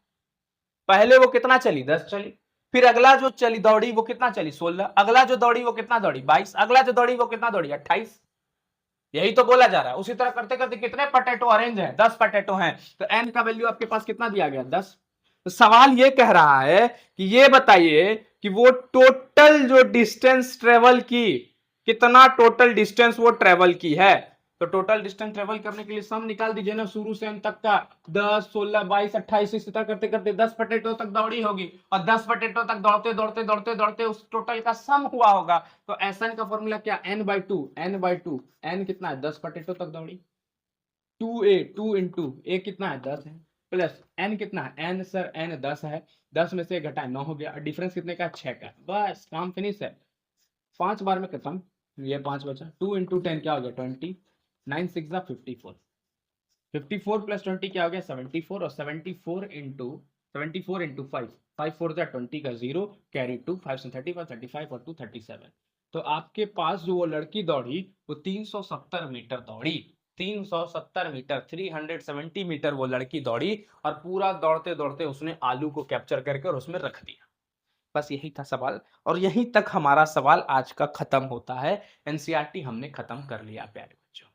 पहले वो कितना चली? 10 चली। फिर अगला जो चली दौड़ी वो कितना चली? 16। अगला जो दौड़ी वो कितना दौड़ी? 22। अगला जो दौड़ी वो कितना दौड़ी? 28। यही तो बोला जा रहा है। उसी तरह करते करते कितने पोटैटो ऑरेंज हैं? 10 पोटैटो हैं। तो एन का वैल्यू आपके पास कितना दिया गया? 10। तो सवाल ये कह रहा है कि ये बताइए कि वो टोटल जो डिस्टेंस ट्रेवल की, कितना टोटल डिस्टेंस वो ट्रेवल की है। तो टोटल डिस्टेंस ट्रेवल करने के लिए सम निकाल दीजिए ना, शुरू से अंत तक का। 10, 16, 22, 28 इस तरह करते करते 10 पोटैटो तक दौड़ी होगी, और 10 पोटैटो तक दौड़ते दौड़ते दौड़ते दौड़ते उस टोटल का सम हुआ होगा। तो एसएन का फॉर्मूला क्या? n/2। n/2 n कितना है? 10 पोटैटो तक दौड़ी। 2a 2 इंटू a कितना है? 10 है, प्लस n कितना है? n सर n 10 है, 10 में से घटाए 9 हो गया, और डिफरेंस कितने का? 6 का। बस काम फिनिश है। 5 बार में खत्म। ये 5 बचा। 2 इंटू 10 क्या हो गया? 20। 9 6 54। 54 प्लस 20 क्या हो गया? 74। और 74 इंटू 5, 5 4 20 का 0, कैरी 2, 5 से 35, 35 और 2 37। तो आपके पास जो वो लड़की दौड़ी वो 370 मीटर दौड़ी। 370 मीटर, 370 मीटर वो लड़की दौड़ी, और पूरा दौड़ते दौड़ते उसने आलू को कैप्चर करके और उसमें रख दिया। बस यही था सवाल, और यहीं तक हमारा सवाल आज का खत्म होता है। एनसीईआरटी हमने खत्म कर लिया प्यारे बच्चों।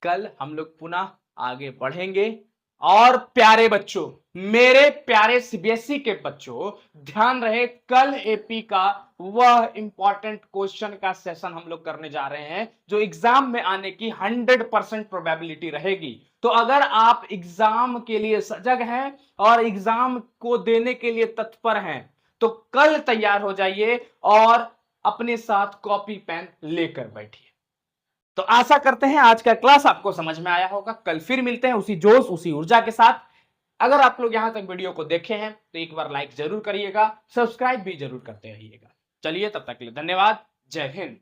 कल हम लोग पुनः आगे बढ़ेंगे। और प्यारे बच्चों, मेरे प्यारे सीबीएसई के बच्चों, ध्यान रहे, कल एपी का वह इंपॉर्टेंट क्वेश्चन का सेशन हम लोग करने जा रहे हैं जो एग्जाम में आने की 100% प्रोबेबिलिटी रहेगी। तो अगर आप एग्जाम के लिए सजग हैं और एग्जाम को देने के लिए तत्पर हैं, तो कल तैयार हो जाइए और अपने साथ कॉपी पेन लेकर बैठिए। तो आशा करते हैं आज का क्लास आपको समझ में आया होगा। कल फिर मिलते हैं उसी जोश उसी ऊर्जा के साथ। अगर आप लोग यहां तक वीडियो को देखे हैं तो एक बार लाइक जरूर करिएगा, सब्सक्राइब भी जरूर करते रहिएगा। चलिए तब तक के लिए धन्यवाद। जय हिंद।